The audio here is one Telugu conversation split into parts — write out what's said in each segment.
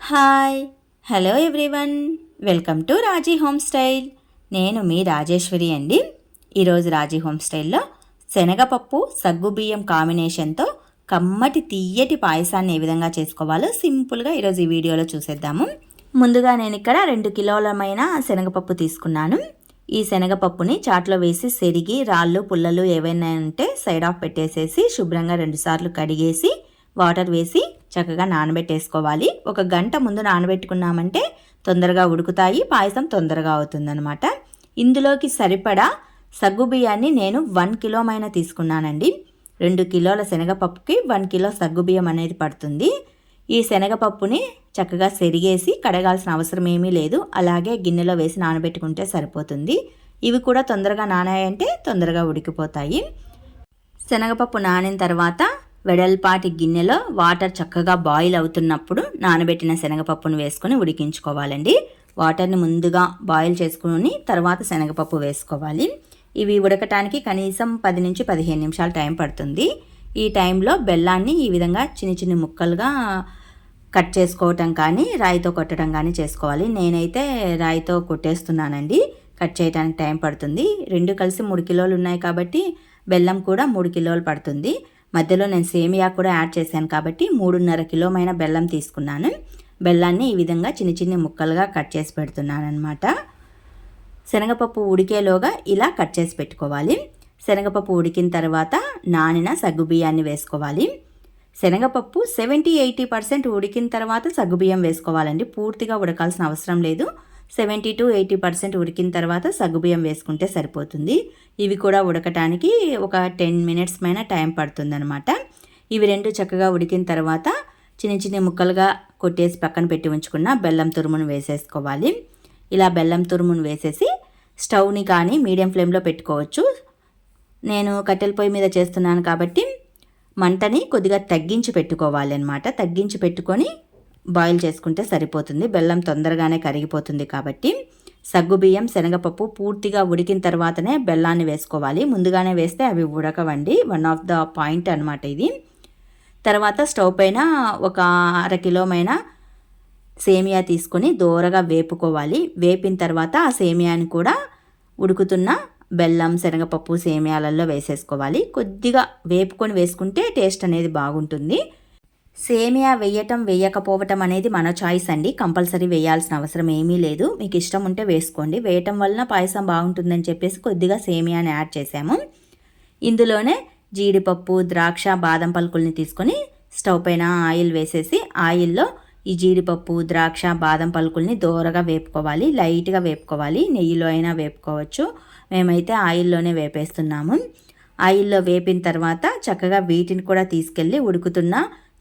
Hi hello everyone, welcome to Raji home style. నేను మీ రాజేశ్వరి అండి. ఈరోజు రాజీ హోమ్ స్టైల్లో శనగపప్పు సగ్గుబియ్యం కాంబినేషన్తో కమ్మటి తీయటి పాయసాన్ని ఏ విధంగా చేసుకోవాలో సింపుల్గా ఈరోజు ఈ వీడియోలో చూసేద్దాము. ముందుగా నేను ఇక్కడ 2 కిలోలమైన శనగపప్పు తీసుకున్నాను. ఈ శనగపప్పుని చాట్లో వేసి సెరిగి రాళ్ళు పుల్లలు ఏవైనా ఉంటే సైడ్ ఆఫ్ పెట్టేసేసి శుభ్రంగా 2 సార్లు కడిగేసి వాటర్ వేసి చక్కగా నానబెట్టేసుకోవాలి. 1 గంట ముందు నానబెట్టుకున్నామంటే తొందరగా ఉడుకుతాయి, పాయసం తొందరగా అవుతుందన్నమాట. ఇందులోకి సరిపడా సగ్గుబియ్యాన్ని నేను 1 కిలోమైన తీసుకున్నానండి. 2 కిలోల శనగపప్పుకి 1 కిలో సగ్గుబియ్యం అనేది పడుతుంది. ఈ శనగపప్పుని చక్కగా సెరిగేసి కడగాల్సిన అవసరం ఏమీ లేదు, అలాగే గిన్నెలో వేసి నానబెట్టుకుంటే సరిపోతుంది. ఇవి కూడా తొందరగా నానాయంటే తొందరగా ఉడికిపోతాయి. శనగపప్పు నానిన తర్వాత వెడల్పాటి గిన్నెలో వాటర్ చక్కగా బాయిల్ అవుతున్నప్పుడు నానబెట్టిన శనగపప్పును వేసుకొని ఉడికించుకోవాలండి. వాటర్ని ముందుగా బాయిల్ చేసుకుని తర్వాత శనగపప్పు వేసుకోవాలి. ఇవి ఉడకటానికి కనీసం 10 నుంచి 15 నిమిషాలు టైం పడుతుంది. ఈ టైంలో బెల్లాన్ని ఈ విధంగా చిన్న ముక్కలుగా కట్ చేసుకోవటం కానీ రాయితో కొట్టడం కానీ చేసుకోవాలి. నేనైతే రాయితో కొట్టేస్తున్నానండి, కట్ చేయడానికి టైం పడుతుంది. 2 కలిసి 3 కిలోలు ఉన్నాయి కాబట్టి బెల్లం కూడా 3 కిలోలు పడుతుంది. మధ్యలో నేను సేమియా కూడా యాడ్ చేశాను కాబట్టి 3.5 కిలోమైన బెల్లం తీసుకున్నాను. బెల్లాన్ని ఈ విధంగా చిన్న ముక్కలుగా కట్ చేసి పెడుతున్నాను అనమాట. శనగపప్పు ఉడికేలోగా ఇలా కట్ చేసి పెట్టుకోవాలి. శనగపప్పు ఉడికిన తర్వాత నానిన సగ్గుబియ్యాన్ని వేసుకోవాలి. శనగపప్పు 70-80% ఉడికిన తర్వాత సగ్గుబియ్యం వేసుకోవాలండి. పూర్తిగా ఉడకాల్సిన అవసరం లేదు. 70 to 80% ఉడికిన తర్వాత సగ్గుబియ్యం వేసుకుంటే సరిపోతుంది. ఇవి కూడా ఉడకటానికి ఒక 10 మినిట్స్ పైన టైం పడుతుందన్నమాట. ఇవి 2 చక్కగా ఉడికిన తర్వాత చిన్న ముక్కలుగా కొట్టేసి పక్కన పెట్టి ఉంచుకున్న బెల్లం తురుమును వేసేసుకోవాలి. ఇలా బెల్లం తురుమును వేసేసి స్టవ్ని కానీ మీడియం ఫ్లేమ్లో పెట్టుకోవచ్చు. నేను కట్టెల పొయ్యి మీద చేస్తున్నాను కాబట్టి మంటని కొద్దిగా తగ్గించి పెట్టుకోవాలి అన్నమాట. తగ్గించి పెట్టుకొని బాయిల్ చేసుకుంటే సరిపోతుంది. బెల్లం తొందరగానే కరిగిపోతుంది కాబట్టి. సగ్గుబియ్యం శనగపప్పు పూర్తిగా ఉడికిన తర్వాతనే బెల్లాన్ని వేసుకోవాలి. ముందుగానే వేస్తే అవి ఉడకవండి. వన్ ఆఫ్ ద పాయింట్ అనమాట ఇది. తర్వాత స్టవ్ పైన ఒక 1/2 కిలోమైన సేమియా తీసుకొని దోరగా వేపుకోవాలి. వేపిన తర్వాత ఆ సేమియాని కూడా ఉడుకుతున్న బెల్లం శనగపప్పు సేమియాలలో వేసేసుకోవాలి. కొద్దిగా వేపుకొని వేసుకుంటే టేస్ట్ అనేది బాగుంటుంది. సేమియా వేయటం వేయకపోవటం అనేది మన చాయిస్ అండి. కంపల్సరీ వేయాల్సిన అవసరం ఏమీ లేదు. మీకు ఇష్టం ఉంటే వేసుకోండి. వేయటం వలన పాయసం బాగుంటుందని చెప్పేసి కొద్దిగా సేమియాని యాడ్ చేసాము. ఇందులోనే జీడిపప్పు ద్రాక్ష బాదం పలుకుల్ని తీసుకొని స్టవ్ పైన ఆయిల్ వేసేసి ఆయిల్లో ఈ జీడిపప్పు ద్రాక్ష బాదం పలుకుల్ని దోరగా వేపుకోవాలి. లైట్గా వేపుకోవాలి. నెయ్యిలో అయినా వేపుకోవచ్చు. మేమైతే ఆయిల్లోనే వేపేస్తున్నాము. ఆయిల్లో వేపిన తర్వాత చక్కగా వీటిని కూడా తీసుకెళ్ళి ఉడుకుతున్న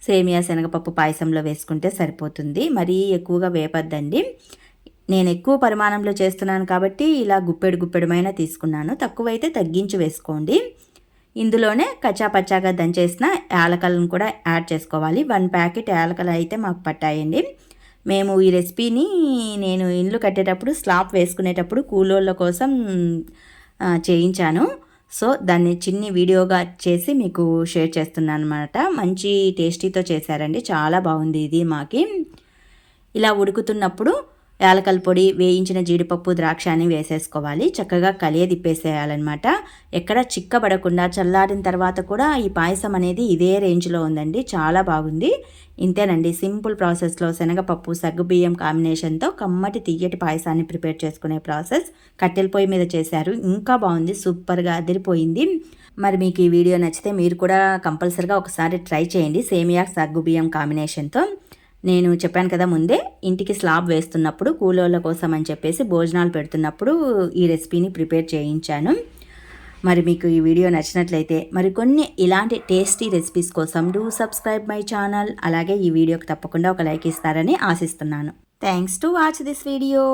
సేమియా శనగపప్పు పాయసంలో వేసుకుంటే సరిపోతుంది. మరీ ఎక్కువగా వేపద్దండి. నేను ఎక్కువ పరిమాణంలో చేస్తున్నాను కాబట్టి ఇలా గుప్పెడుమైన తీసుకున్నాను. తక్కువైతే తగ్గించి వేసుకోండి. ఇందులోనే కచ్చాపచ్చాగా దంచేసిన యాలకలను కూడా యాడ్ చేసుకోవాలి. 1 ప్యాకెట్ యాలకలు అయితే మాకు పట్టాయండి. మేము ఈ రెసిపీని నేను ఇల్లు కట్టేటప్పుడు స్లాబ్ వేసుకునేటప్పుడు కూలోళ్ళ కోసం చేయించాను. సో దాన్ని చిన్ని వీడియోగా చేసి మీకు షేర్ చేస్తున్నాను అనమాట. మంచి టేస్టీతో చేశారండి, చాలా బాగుంది ఇది మాకి. ఇలా ఉడుకుతున్నప్పుడు యాలకల పొడి వేయించిన జీడిపప్పు ద్రాక్ష అని వేసేసుకోవాలి. చక్కగా తిప్పేసేయాలన్నమాట. ఎక్కడ చిక్కబడకుండా చల్లారిన తర్వాత కూడా ఈ పాయసం అనేది ఇదే రేంజ్లో ఉందండి, చాలా బాగుంది. ఇంతేనండి, సింపుల్ ప్రాసెస్లో శనగపప్పు సగ్గుబియ్యం కాంబినేషన్తో కమ్మటి తీయటి పాయసాన్ని ప్రిపేర్ చేసుకునే ప్రాసెస్. కట్టెల పొయ్యి మీద చేశారు, ఇంకా బాగుంది, సూపర్గా అదిరిపోయింది. మరి మీకు ఈ వీడియో నచ్చితే మీరు కూడా కంపల్సరిగా ఒకసారి ట్రై చేయండి సేమియా సగ్గుబియ్యం కాంబినేషన్తో. నేను చెప్పాను కదా ముందే, ఇంటికి స్లాబ్ వేస్తున్నప్పుడు కూలోళ్ళ కోసం అని చెప్పేసి భోజనాలు పెడుతున్నప్పుడు ఈ రెసిపీని ప్రిపేర్ చేయించాను. మరి మీకు ఈ వీడియో నచ్చినట్లయితే మరికొన్ని ఇలాంటి టేస్టీ రెసిపీస్ కోసం డూ సబ్స్క్రైబ్ మై ఛానల్. అలాగే ఈ వీడియోకి తప్పకుండా ఒక లైక్ ఇస్తారని ఆశిస్తున్నాను. Thanks to watch this video.